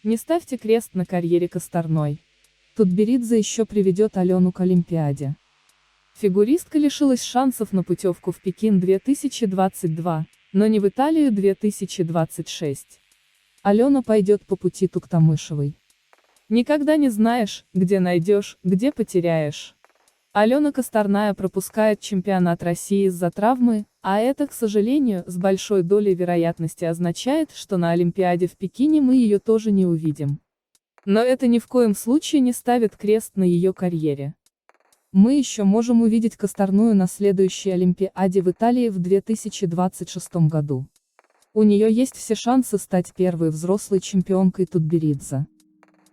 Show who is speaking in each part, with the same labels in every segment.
Speaker 1: Не ставьте крест на карьере Косторной. Тутберидзе еще приведет Алену к Олимпиаде. Фигуристка лишилась шансов на путевку в Пекин 2022, но не в Италию 2026. Алена пойдет по пути Туктамышевой. Никогда не знаешь, где найдешь, где потеряешь. Алена Косторная пропускает чемпионат России из-за травмы, а это, к сожалению, с большой долей вероятности означает, что на Олимпиаде в Пекине мы ее тоже не увидим. Но это ни в коем случае не ставит крест на ее карьере. Мы еще можем увидеть Косторную на следующей Олимпиаде в Италии в 2026 году. У нее есть все шансы стать первой взрослой чемпионкой Тутберидзе.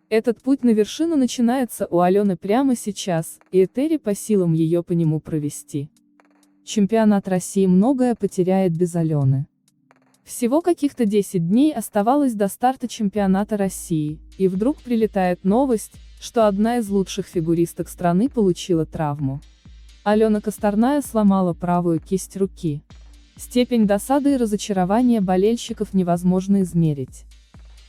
Speaker 1: Этот путь на вершину начинается у Алены прямо сейчас, и Этери по силам ее по нему провести. Чемпионат России многое потеряет без Алены. Всего каких-то 10 дней оставалось до старта чемпионата России, и вдруг прилетает новость, что одна из лучших фигуристок страны получила травму. Алена Косторная сломала правую кисть руки. Степень досады и разочарования болельщиков невозможно измерить.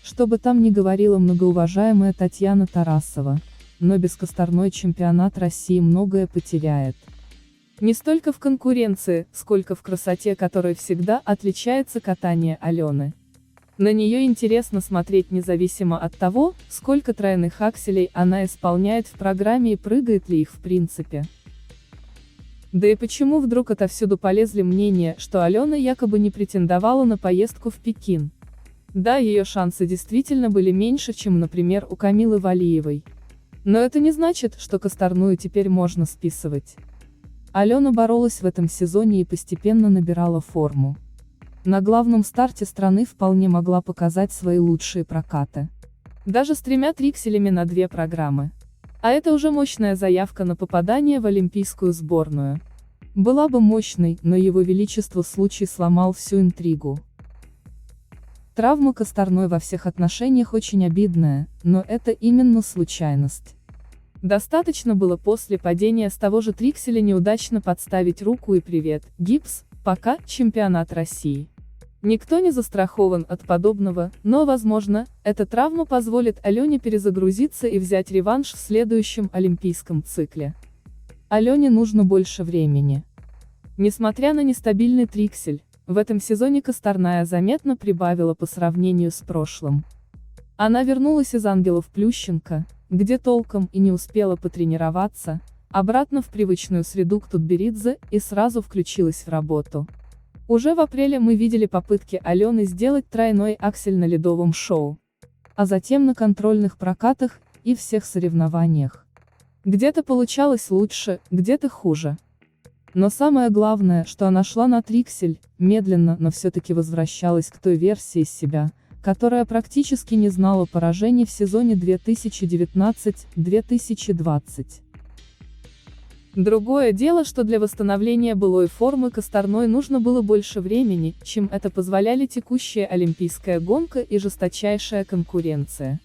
Speaker 1: Что бы там ни говорила многоуважаемая Татьяна Тарасова, но без Косторной чемпионат России многое потеряет. Не столько в конкуренции, сколько в красоте, которой всегда отличается катание Алены. На нее интересно смотреть независимо от того, сколько тройных акселей она исполняет в программе и прыгает ли их в принципе. Да и почему вдруг отовсюду полезли мнения, что Алена якобы не претендовала на поездку в Пекин? Да, ее шансы действительно были меньше, чем, например, у Камилы Валиевой. Но это не значит, что Косторную теперь можно списывать. Алена боролась в этом сезоне и постепенно набирала форму. На главном старте страны вполне могла показать свои лучшие прокаты. Даже с 3 трикселями на 2 программы. А это уже мощная заявка на попадание в олимпийскую сборную. Была бы мощной, но его величество случай сломал всю интригу. Травма Косторной во всех отношениях очень обидная, но это именно случайность. Достаточно было после падения с того же трикселя неудачно подставить руку и привет, гипс, пока, чемпионат России. Никто не застрахован от подобного, но, возможно, эта травма позволит Алене перезагрузиться и взять реванш в следующем олимпийском цикле. Алене нужно больше времени. Несмотря на нестабильный триксель, в этом сезоне Косторная заметно прибавила по сравнению с прошлым. Она вернулась из Ангелов Плющенко, где толком и не успела потренироваться, обратно в привычную среду к Тутберидзе и сразу включилась в работу. Уже в апреле мы видели попытки Алены сделать тройной аксель на ледовом шоу. А затем на контрольных прокатах и всех соревнованиях. Где-то получалось лучше, где-то хуже. Но самое главное, что она шла на триксель, медленно, но все-таки возвращалась к той версии себя, которая практически не знала поражений в сезоне 2019-2020. Другое дело, что для восстановления былой формы Косторной нужно было больше времени, чем это позволяли текущая олимпийская гонка и жесточайшая конкуренция.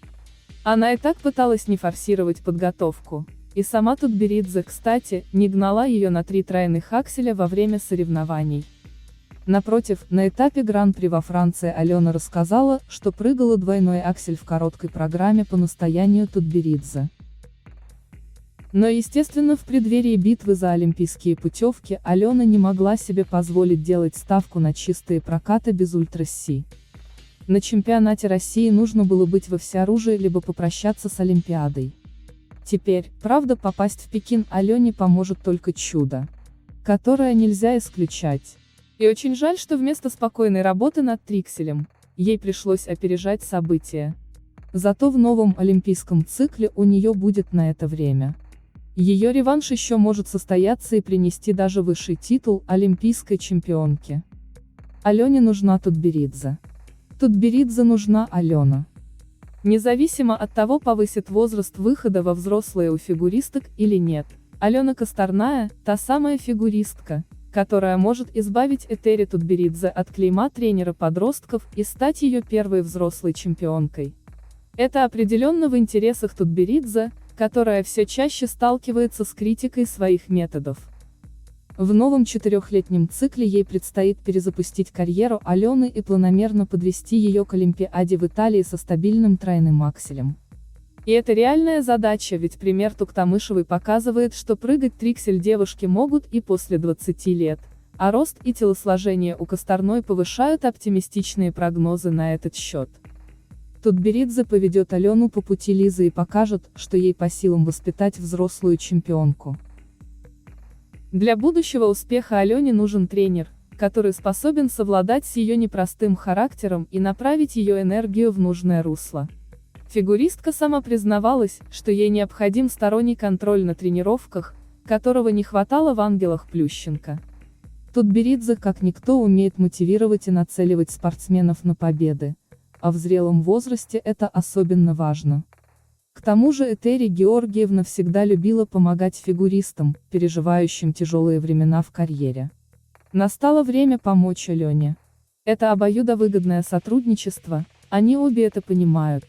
Speaker 1: Она и так пыталась не форсировать подготовку. И сама Тутберидзе, кстати, не гнала ее на 3 тройных акселя во время соревнований. Напротив, на этапе Гран-при во Франции Алена рассказала, что прыгала двойной аксель в короткой программе по настоянию Тутберидзе. Но естественно в преддверии битвы за олимпийские путевки Алена не могла себе позволить делать ставку на чистые прокаты без ультра-Си. На чемпионате России нужно было быть во всеоружии либо попрощаться с Олимпиадой. Теперь, правда, попасть в Пекин Алене поможет только чудо, которое нельзя исключать. И очень жаль, что вместо спокойной работы над трикселем, ей пришлось опережать события. Зато в новом олимпийском цикле у нее будет на это время. Ее реванш еще может состояться и принести даже высший титул олимпийской чемпионки. Алене нужна Тутберидзе. Тутберидзе нужна Алена. Независимо от того, повысит возраст выхода во взрослые у фигуристок или нет, Алена Косторная – та самая фигуристка, которая может избавить Этери Тутберидзе от клейма тренера подростков и стать ее первой взрослой чемпионкой. Это определенно в интересах Тутберидзе, которая все чаще сталкивается с критикой своих методов. В новом 4-летнем цикле ей предстоит перезапустить карьеру Алены и планомерно подвести ее к Олимпиаде в Италии со стабильным тройным акселем. И это реальная задача, ведь пример Туктамышевой показывает, что прыгать триксель девушки могут и после 20 лет, а рост и телосложение у Косторной повышают оптимистичные прогнозы на этот счет. Тутберидзе поведет Алену по пути Лизы и покажет, что ей по силам воспитать взрослую чемпионку. Для будущего успеха Алене нужен тренер, который способен совладать с ее непростым характером и направить ее энергию в нужное русло. Фигуристка сама признавалась, что ей необходим сторонний контроль на тренировках, которого не хватало в «Ангелах» Плющенко. Тутберидзе как никто умеет мотивировать и нацеливать спортсменов на победы, а в зрелом возрасте это особенно важно. К тому же Этери Георгиевна всегда любила помогать фигуристам, переживающим тяжелые времена в карьере. Настало время помочь Алене. Это обоюдовыгодное сотрудничество, они обе это понимают.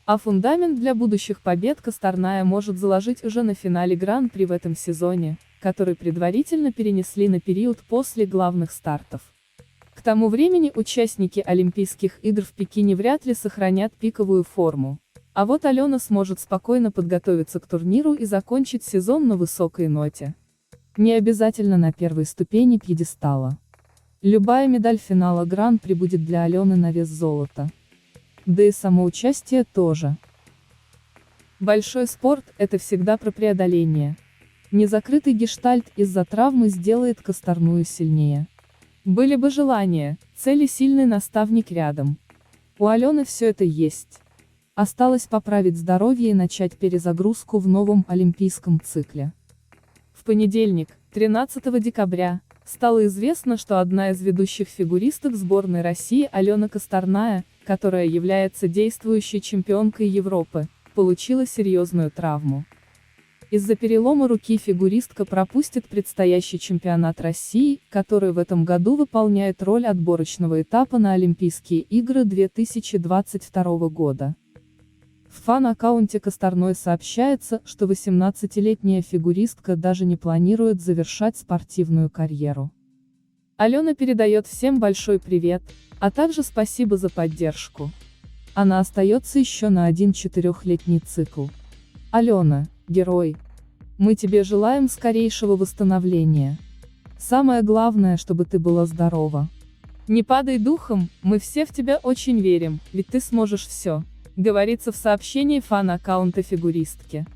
Speaker 1: А фундамент для будущих побед Косторная может заложить уже на финале Гран-при в этом сезоне, который предварительно перенесли на период после главных стартов. К тому времени участники Олимпийских игр в Пекине вряд ли сохранят пиковую форму. А вот Алена сможет спокойно подготовиться к турниру и закончить сезон на высокой ноте. Не обязательно на первой ступени пьедестала. Любая медаль финала Гран-при будет для Алены на вес золота. Да и самоучастие тоже. Большой спорт – это всегда про преодоление. Незакрытый гештальт из-за травмы сделает Косторную сильнее. Были бы желания, цели, сильный наставник рядом. У Алены все это есть. Осталось поправить здоровье и начать перезагрузку в новом олимпийском цикле. В понедельник, 13 декабря, стало известно, что одна из ведущих фигуристок сборной России Алена Косторная, которая является действующей чемпионкой Европы, получила серьезную травму. Из-за перелома руки фигуристка пропустит предстоящий чемпионат России, который в этом году выполняет роль отборочного этапа на Олимпийские игры 2022 года. В фан-аккаунте Косторной сообщается, что 18-летняя фигуристка даже не планирует завершать спортивную карьеру. Алена передает всем большой привет, а также спасибо за поддержку. Она остается еще на один 4-летний цикл. Алена, герой. Мы тебе желаем скорейшего восстановления. Самое главное, чтобы ты была здорова. Не падай духом, мы все в тебя очень верим, ведь ты сможешь все, говорится в сообщении фан-аккаунта фигуристки.